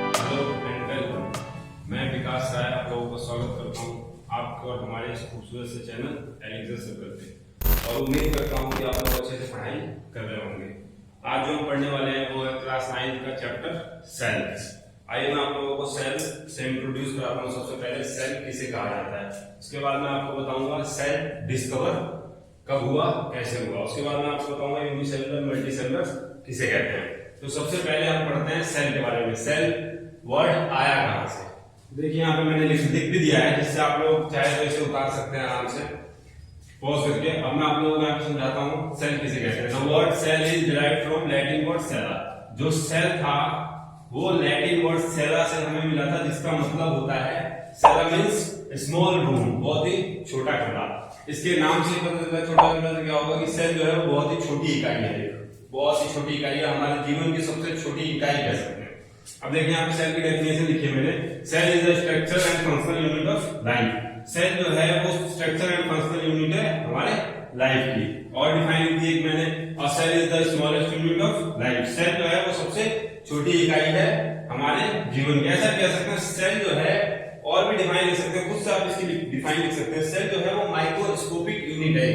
Hello and welcome. मैं विकास राय आप लोगों का स्वागत करता हूं आपके और हमारे इस खूबसूरत से चैनल एलिक्सर सर्कल पे, और उम्मीद करता हूं कि आप लोग अच्छे से पढ़ाई कर रहे होंगे। आज जो हम पढ़ने वाले हैं वो है क्लास 9 का चैप्टर सेल। आइए मैं आप लोगों को सेल से इंट्रोड्यूस कराता हूँ। सबसे पहले सेल किसे कहा जाता है, उसके बाद मैं आपको बताऊंगा सेल डिस्कवर कब हुआ, कैसे हुआ। उसके बाद मैं आपको बताऊंगा यूनिसेलुलर मल्टीसेलुलर किसे कहते हैं। तो सबसे पहले हम पढ़ते हैं सेल के बारे में। सेल वर्ड आया कहां से? देखिए यहाँ पे मैंने लिख भी दिया है, जिससे आप लोग चाहे तो इसे उतार सकते हैं आराम से पॉज करके। अब मैं आप लोगों को समझाता हूँ सेल किसे कहते हैं। The word cell is derived from Latin word cella. जो सेल था वो लैटिन वर्ड सेला से हमें मिला था, जिसका मतलब होता है सेला मींस स्मॉल रूम, बहुत ही छोटा कमरा। इसके नाम से पता चलता है छोटा कमरा से क्या होगा कि सेल जो है वो बहुत ही छोटी इकाई है, बहुत ही छोटी इकाई है, हमारे जीवन की सबसे छोटी इकाई कह सकते हैं। अब देखिए यहाँ पे सेल की डेफिनेशन लिखी है मैंने। Cell is the structure and functional unit of life. Cell जो है वो स्ट्रक्चर एंड फंक्शनल यूनिट है हमारे लाइफ की। और डिफाइन की एक मैंने, और cell is the smallest unit of life. Cell जो है वो सबसे छोटी इकाई है हमारे जीवन की, ऐसा कह सकते हैं। सेल जो है और भी डिफाइन लिख सकते हैं, खुद से आप इसकी डिफाइन लिख सकते हैं। सेल जो है वो माइक्रोस्कोपिक यूनिट है,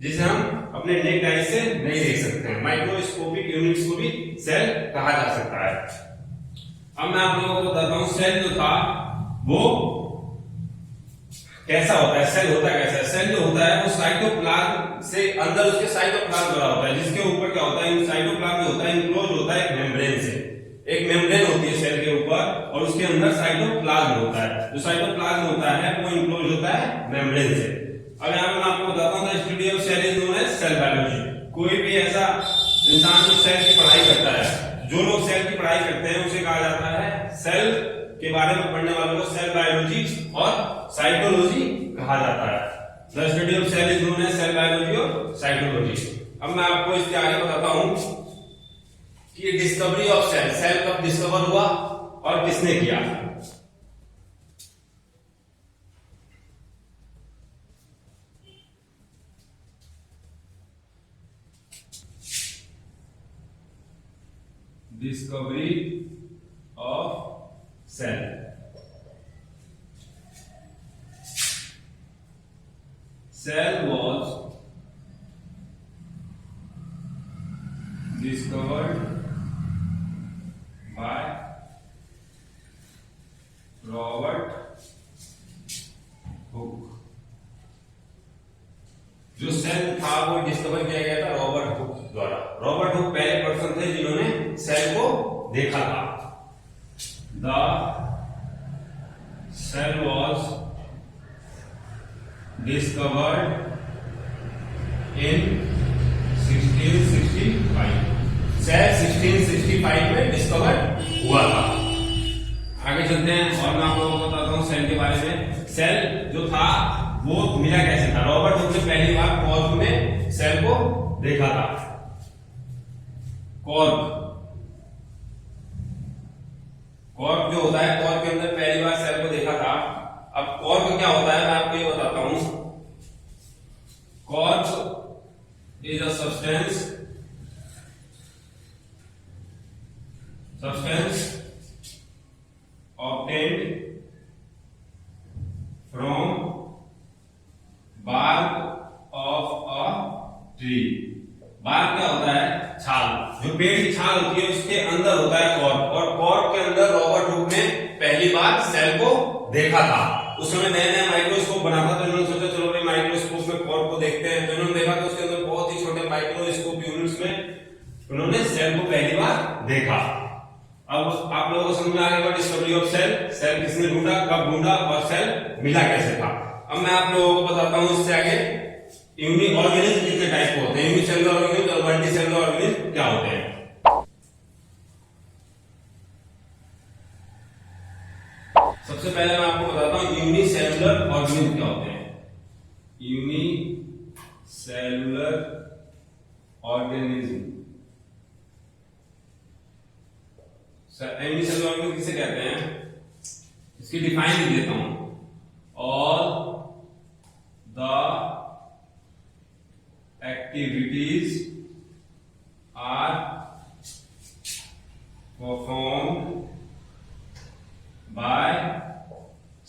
जिसे हम अपने नेक्ड आई से नहीं देख सकते हैं। माइक्रोस्कोपिक यूनिट्स को भी सेल कहा जा सकता है। अब मैं आप लोगों को बताता हूं सेल जो था वो कैसा होता है। सेल होता कैसा है? सेल जो होता है वो साइटोप्लाज्म से अंदर उसके साइटोप्लाज्म बना होता है, जिसके ऊपर क्या होता है, साइटोप्लाज्म जो होता है इनक्लोज होता है एक मेम्ब्रेन से। एक मेम्ब्रेन होती है सेल के ऊपर और उसके अंदर साइटोप्लाज्म होता है। जो साइटोप्लाज्म होता है वो इनक्लोज होता है मेम्ब्रेन से। अब यहाँ मैं आपको बताता हूँ the study of cell is known as cell biology. कोई भी ऐसा इंसान जो सेल की पढ़ाई करता है, जो लोग सेल की पढ़ाई करते हैं उसे कहा जाता है, सेल के बारे में पढ़ने वालों को सेल बायोलॉजी और साइटोलॉजी कहा जाता है। The study of cell is known as cell biology और साइटोलॉजी। अब मैं आपको इसके आगे बताता हूं कि डिस्कवरी ऑफ सेल, सेल कब डिस्कवर हुआ और किसने किया। Discovery of cell, cell was discovered by Robert Hooke. जो सेल था वो डिस्कवर किया गया था रॉबर्ट हुक द्वारा। रॉबर्ट हुक पहले पर्सन थे जिन्होंने सेल को देखा था। The cell was discovered in 1665। Cell 1665 में डिस्कवर हुआ था। आगे चलते हैं और मैं आप लोगों को बताता हूं सेल के बारे में। सेल जो था वो मिला कैसे था? रॉबर्ट हुक ने पहली बार कॉर्क में सेल को देखा था। कॉर्क जो होता है, कॉर्क के अंदर पहली बार सेल को देखा था। अब कॉर्क क्या होता है मैं आपको ये बताता हूं। Cork is a substance obtained from bark of a tree। Bark क्या होता है? छाल। जो पेड़ की छाल होती है उसके अंदर होता है कॉर्क, और कॉर्क के अंदर रॉबर्ट हुक ने पहली बार सेल को देखा था। उस समय नया नया माइक्रोस्कोप बना था, तो इन्होंने सोचा चलो भाई माइक्रोस्कोप में कॉर्क को देखते हैं। तो इन्होंने देखा तो उसके अंदर बहुत ही छोटे माइक्रोस्कोप यूनिट्स में उन्होंने सेल को पहली बार देखा। अब आप लोगों को समझ में आ गया डिस्कवरी ऑफ सेल, सेल किसने ढूंढा, कब ढूंढा और सेल मिला कैसे था। अब मैं आप लोगों को बताता हूं इससे आगे यूनिक ऑर्गेनिज्म कितने टाइप के होते हैं, यूनिसेलुलर ऑर्गेनिज्म और मल्टीसेलुलर ऑर्गेनिज्म क्या होते हैं। सबसे पहले मैं आपको बताता हूं यूनिसेलुलर ऑर्गेनिज्म क्या होते हैं। यूनिसेलुलर ऑर्गेनिज्म, यूनिसेलुलर ऑर्गेनिज्म किसे कहते हैं, इसकी डिफाइन देता हूं। All the activities are performed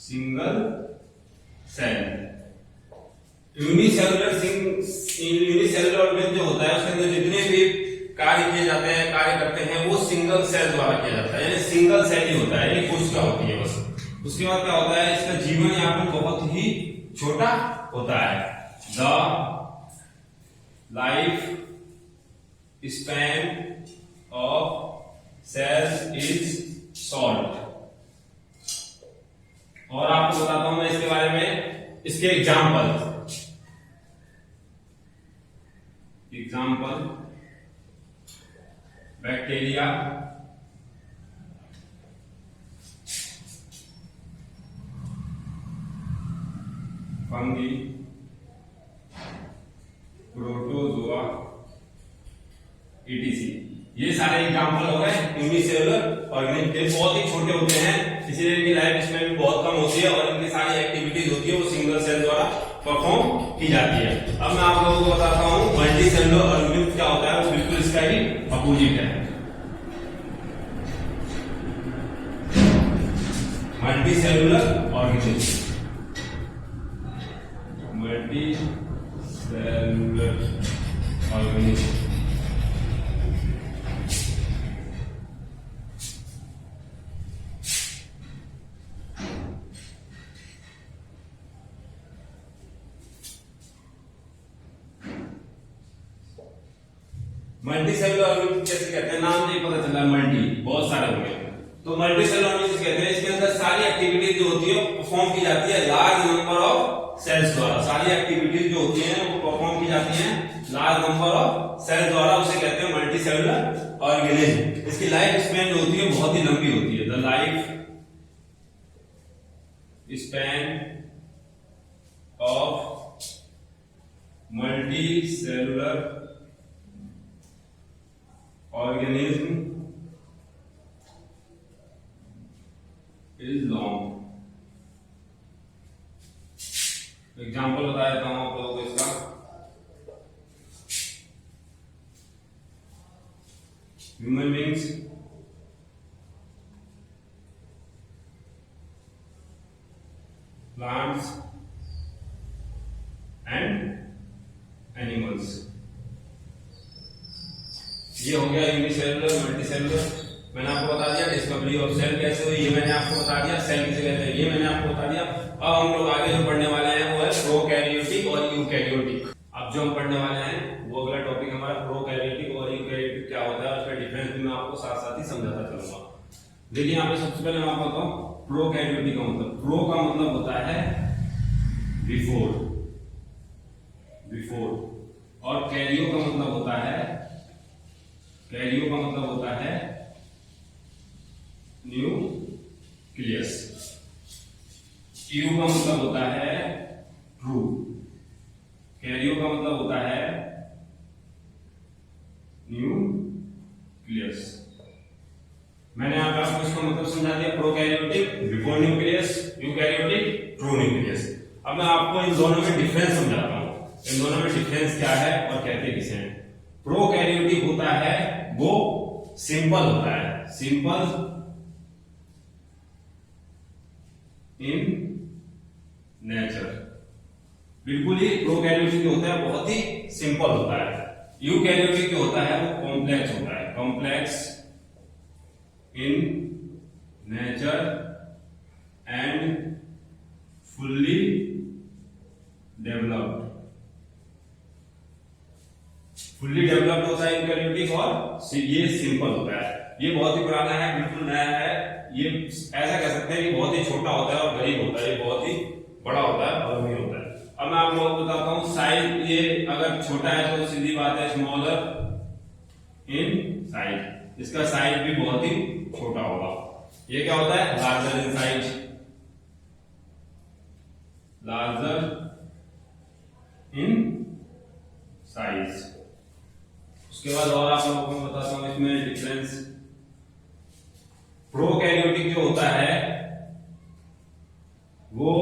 single cell. Unicellular organism जो होता है उसके अंदर जितने भी कार्य किए जाते हैं, कार्य करते हैं, वो सिंगल सेल द्वारा किया जाता है, यानी सिंगल सेल ही होता है, यानी कोशिका होती है बस। उसके बाद क्या होता है, इसका जीवन यहाँ पर बहुत ही छोटा होता है। The life span of cells is short. और आपको बताता हूं मैं इसके बारे में, इसके example bacteria, fungi, protozoa, ETC। ये सारे एग्जाम्पल हो गए यूनिसेलुलर ऑर्गेनिज्म के। बहुत ही छोटे होते हैं, इसीलिए इनकी लाइफ स्पैन भी बहुत कम होती है और इनकी सारी एक्टिविटीज होती है वो सिंगल सेल द्वारा परफॉर्म की जाती है। अब मैं आप लोगों को बताता हूं मल्टी सेलुलर ऑर्गेनिज्म क्या होता है, वो बिल्कुल इसका ही अपोजिट है। Multi cellular organism, multi cellular organism multi cellular organism कैसे कहते हैं, नाम से ही पता चला मल्टी, बहुत सारे होंगे। तो मल्टी सेलुलर ऑर्गेनिज्म कहते हैं इसके अंदर सारी एक्टिविटीज जो होती है परफॉर्म की जाती है लार्ज नंबर ऑफ सेल्स द्वारा। सारी एक्टिविटीज जो होती हैं वो परफॉर्म की जाती हैं लार्ज नंबर ऑफ सेल्स द्वारा, उसे कहते हैं मल्टी सेलुलर ऑर्गेनिज्म। इसकी लाइफ स्पैन जो होती है बहुत ही लंबी होती है। The life span of multi cellular organism is long. Example बता देता हूं आप लोगों को इसका। Human beings, plants and animals. ये हो गया यूनिसेलुलर, मल्टीसेलुलर। मैंने आपको बता दिया डिस्कवरी ऑफ सेल कैसे हुई, ये मैंने आपको बता दिया। सेल किसे कहते हैं ये मैंने आपको बता दिया। अब हम लोग आगे जो पढ़ने वाले हैं वो है प्रोकैरियोटिक और यूकैरियोटिक। अब जो हम पढ़ने वाले हैं वो अगला टॉपिक हमारा प्रोकैरियोटिक और यूकैरियोटिक क्या होता है, उसका डिफरेंस भी मैं आपको साथ साथ ही समझाता चलूंगा। देखिए यहाँ पे सबसे पहले मैं आपको बताऊं प्रोकैरियोटिक का मतलब। प्रो का मतलब होता है बिफोर, और कैरियो का मतलब होता है न्यूक्लियस। यू का मतलब होता है ट्रू, कैरियो का मतलब होता है न्यूक्लियस। मैंने यहाँ पे आपको इसका मतलब समझा दिया। Prokaryotic before nucleus, eukaryotic true nucleus. अब मैं आपको इन दोनों में डिफरेंस समझाता हूँ, इन दोनों में डिफरेंस क्या है और कहते किसे हैं। प्रोकैरियोटिक होता है वो सिंपल होता है, सिंपल इन नेचर। बिल्कुल ही प्रोकैरियोटिक जो होता है बहुत ही सिंपल होता है। यूकैरियोटिक जो होता है वो कॉम्प्लेक्स होता है, complex in nature and fully developed. Fully developed होता है यूकैरियोटिक और ये सिंपल होता है। ये बहुत ही पुराना है, बिल्कुल नया है। ये ऐसा कह सकते हैं कि बहुत ही छोटा होता है और गरीब होता है, ये बहुत ही बड़ा होता है और अमीर होता है। अब मैं आप लोगों को बताता हूं साइज। ये अगर छोटा है तो सीधी बात है स्मॉलर इन साइज, इसका साइज भी बहुत ही छोटा होगा। ये क्या होता है larger in size, larger in size. उसके बाद और आप लोगों को बताता हूं इसमें डिफरेंस। प्रोकैरियोटिक जो होता है वो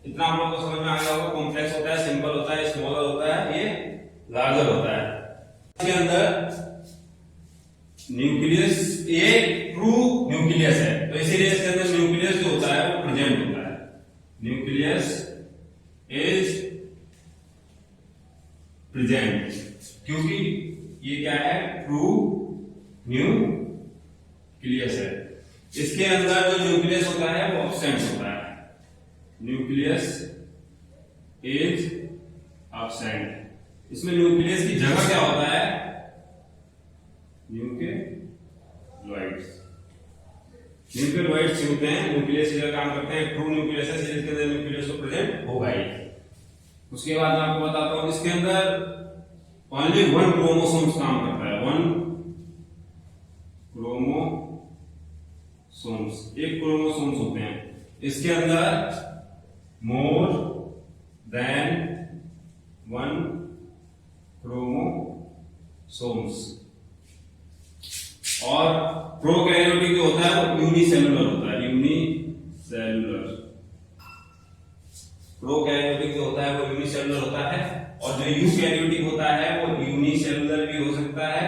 इतना हम लोग को समझ में आ गया होगा, कॉम्प्लेक्स होता है, सिंपल होता है, स्मॉलर होता है, ये लार्जर होता है। इसके अंदर न्यूक्लियस ये ट्रू न्यूक्लियस है, तो इसीलिए इसके अंदर न्यूक्लियस जो होता है वो प्रेजेंट होता है। न्यूक्लियस इज प्रेजेंट, क्योंकि ये क्या है, ट्रू न्यूक्लियस है। इसके अंदर जो न्यूक्लियस होता है वो एब्सेंट होता है। Nucleus is absent. इसमें न्यूक्लियस की जगह क्या होता है, न्यूक्लियोइड्स। न्यूक्लियोइड्स होते हैं, न्यूक्लियस की जगह काम करते हैं। ट्रू न्यूक्लियस है, इसके अंदर न्यूक्लियस तो प्रेजेंट होगा ही। उसके बाद मैं आपको बताता हूं, इसके अंदर ओनली वन क्रोमोसोम्स काम करता है। वन क्रोमोसोम्स, एक क्रोमोसोम्स होते हैं। इसके अंदर मोर देन वन क्रोमोसोम्स। और प्रोकैरियोटिक जो होता है वो यूनिसेलुलर होता है, यूनिसेलुलर। प्रोकैरियोटिक जो होता है वो यूनिसेलुलर होता है, और जो यूकैरियोटिक होता है वो यूनिसेलुलर भी हो सकता है,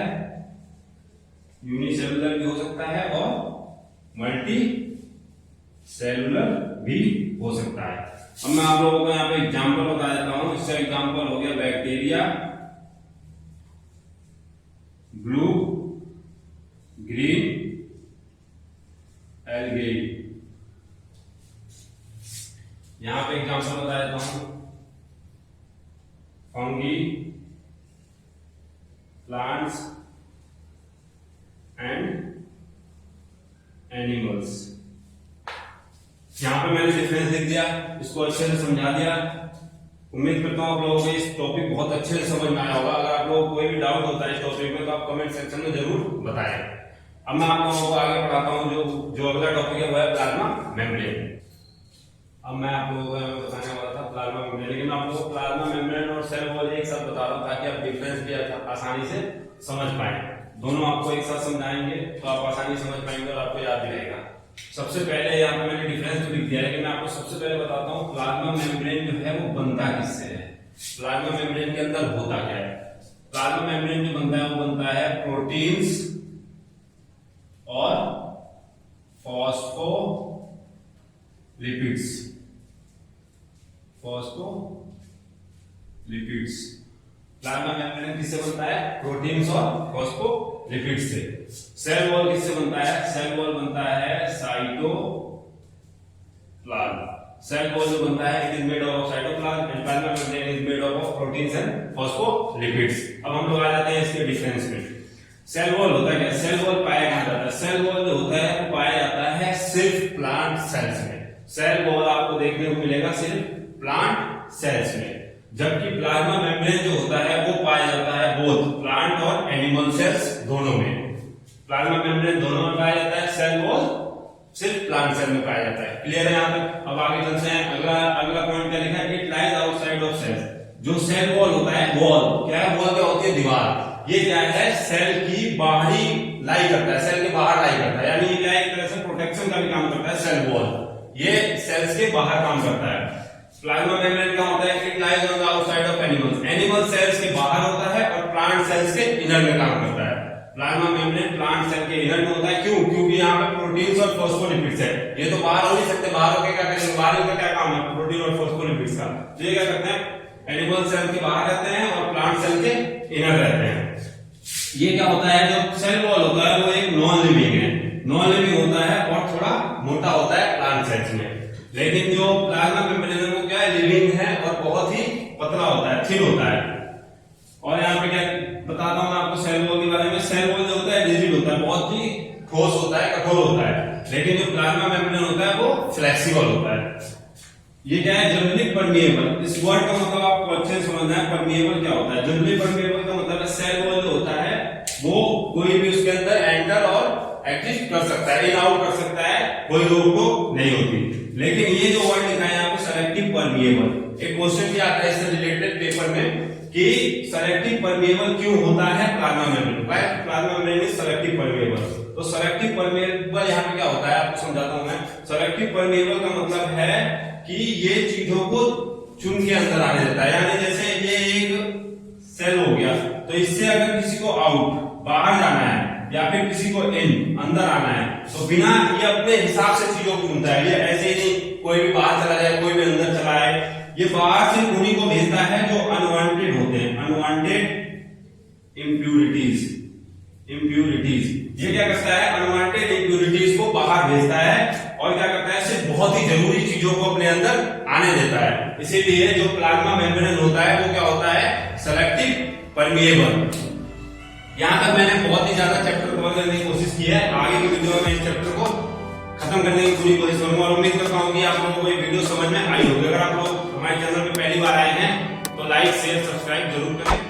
यूनिसेलुलर भी हो सकता है और मल्टी सेलुलर भी हो सकता है। अब मैं आप लोगों को यहाँ पे एग्जांपल बता देता हूं। इसका एग्जांपल हो गया बैक्टीरिया, ब्लू ग्रीन एल्गे। यहां पे एग्जांपल बता देता हूं, फंगी, प्लांट्स एंड एनिमल्स। यहां पे मैंने डिफरेंस लिख दिया, इसको अच्छे से समझा दिया। उम्मीद करता हूं आप लोगों को इस टॉपिक बहुत अच्छे से समझ में आया होगा। अगर आप लोगों को कोई भी डाउट होता है इस टॉपिक में तो आप कमेंट सेक्शन में जरूर बताएं। अब मैं आप लोगों को आगे पढ़ाता हूं, जो अगला टॉपिक है वो है प्लाज्मा मेम्ब्रेन। अब मैं आप लोगों को बताने वाला था प्लाज्मा मेम्ब्रेन, लेकिन आप लोगों को प्लाज्मा मेम्ब्रेन और सेल वॉल एक साथ बता रहा हूं ताकि आप डिफरेंस भी आसानी से समझ पाए। दोनों आपको एक साथ समझाएंगे तो आप आसानी समझ पाएंगे और आपको याद भी रहेगा। सबसे पहले यहाँ पे मैंने डिफरेंस तो लिख दिया है, लेकिन मैं आपको सबसे पहले बताता हूँ प्लाज्मा मेम्ब्रेन जो है वो बनता किससे है, प्लाज्मा मेम्ब्रेन के अंदर होता क्या है। प्लाज्मा मेम्ब्रेन जो बनता है वो बनता है प्रोटीन्स और फॉस्फोलिपिड्स। फॉस्फोलिपिड्स प्लाज्मा मेम्ब्रेन किससे बनता है, प्रोटीन्स और फॉस्फोलिपिड्स से। सेल वॉल किससे बनता है, सेल वॉल बनता है साइटोप्लाज्म। सेल वॉल जो बनता है it is made of cytoplasm and plasma membrane is made of proteins and phospholipids. अब हम लोग आ जाते हैं इसके डिफरेंस में। सेल वॉल होता है क्या, सेल वॉल पाया कहां जाता है, सेल वॉल जो होता है वो पाया जाता है सिर्फ प्लांट सेल्स में। सेल वॉल आपको देखने को मिलेगा सिर्फ प्लांट सेल्स में, जबकि प्लाज्मा मेम्ब्रेन जो होता है वो पाया जाता है बोथ प्लांट और एनिमल सेल्स दोनों में। प्लाज्मा मेम्ब्रेन दोनों में पाया जाता है, सेल वॉल सिर्फ प्लांट सेल में पाया जाता है। क्लियर है यहाँ तक। अब आगे चलते हैं, अगला पॉइंट क्या लिखा है, it lies outside of cells. जो सेल वॉल होता है, वॉल क्या है, वॉल क्या होती है, दीवार। ये क्या है, सेल की बाहरी लाई करता है, सेल के बाहर लाई करता है, यानी ये क्या है, एक तरह से प्रोटेक्शन का भी काम करता है सेल वॉल। ये सेल्स के बाहर काम करता है। प्लाज्मा मेम्ब्रेन क्या होता है, it lies on the outside of animals. Animal cells के बाहर होता है और प्लांट सेल्स के इनर में काम करता है। प्लाज्मा मेम्ब्रेन प्लांट सेल के इनर में होता है, क्यों, क्योंकि यहाँ पे प्रोटीन्स और फॉस्फोलिपिड्स है। ये तो बाहर हो नहीं सकते, बाहर होकर क्या करेंगे, बाहर का क्या काम है, प्रोटीन और फॉस्फोलिपिड्स का। तो ये क्या करते हैं, एनिमल सेल के बाहर रहते हैं और प्लांट सेल के इनर रहते हैं। ये क्या होता है, जो सेल वॉल होता है वो एक नॉन लिविंग है, नॉन लिविंग होता है और थोड़ा मोटा होता है प्लांट सेल्स में। लेकिन जो प्लाज्मा मेम्ब्रेन है वो क्या है, लिविंग है और बहुत ही पतला होता है, थिन होता है। और यहाँ पे क्या बताता हूँ मैं आपको सेल वॉल के बारे में। सेल वॉल जो होता है रिजिड होता है, बहुत ही ठोस होता है, कठोर होता है। लेकिन जो प्लाज्मा मेम्ब्रेन होता है वो फ्लेक्सिबल होता है। ये क्या है, जनरली परमिएबल। इस वर्ड का मतलब आपको अच्छे से समझना है, परमिएबल क्या होता है। जनरली परमिएबल का मतलब है सेल वॉल जो होता है वो कोई भी उसके अंदर एंटर और एग्जिस्ट कर सकता है, इन आउट कर सकता है, कोई रोक टोक नहीं होती। लेकिन ये जो वर्ड लिखा है यहाँ पे सेलेक्टिव परमिएबल, एक क्वेश्चन भी आता है इससे रिलेटेड पेपर में कि सेलेक्टिव परमिएबल क्यों होता है plasma membrane, why plasma membrane is selective permeable. तो सेलेक्टिव परमिएबल यहाँ पे क्या होता है आपको समझाता हूं मैं। सेलेक्टिव परमिएबल का मतलब है कि ये चीजों को चुन के अंदर आने देता है, यानी जैसे ये एक सेल हो गया तो इससे अगर किसी को आउट बाहर जाना है या फिर किसी को इन अंदर आना है तो बिना ये अपने हिसाब से चीजों को ढूंढता है, ये ऐसे ही नहीं कोई भी बाहर चला जाए कोई भी अंदर चला आए, ये बाहर से उन्हीं को भेजता है जो अनवांटेड होते हैं, अनवांटेड इम्प्यूरिटीज। ये क्या करता है, अनवांटेड इम्प्यूरिटीज को बाहर भेजता है और क्या करता है, सिर्फ बहुत ही जरूरी चीजों को अपने अंदर आने देता है। इसीलिए जो प्लाज्मा मेम्ब्रेन होता है वो क्या होता है, सेलेक्टिव परमिएबल। यहां तक मैंने बहुत ही ज्यादा चैप्टर कवर करने की कोशिश की है, आगे की वीडियो में इस चैप्टर को खत्म करने की पूरी कोशिश करूंगा और उम्मीद करता हूं कि आप लोगों को ये वीडियो समझ में आई होगी। अगर आप लोग हमारे चैनल पे पहली बार आए हैं तो लाइक शेयर सब्सक्राइब जरूर करें।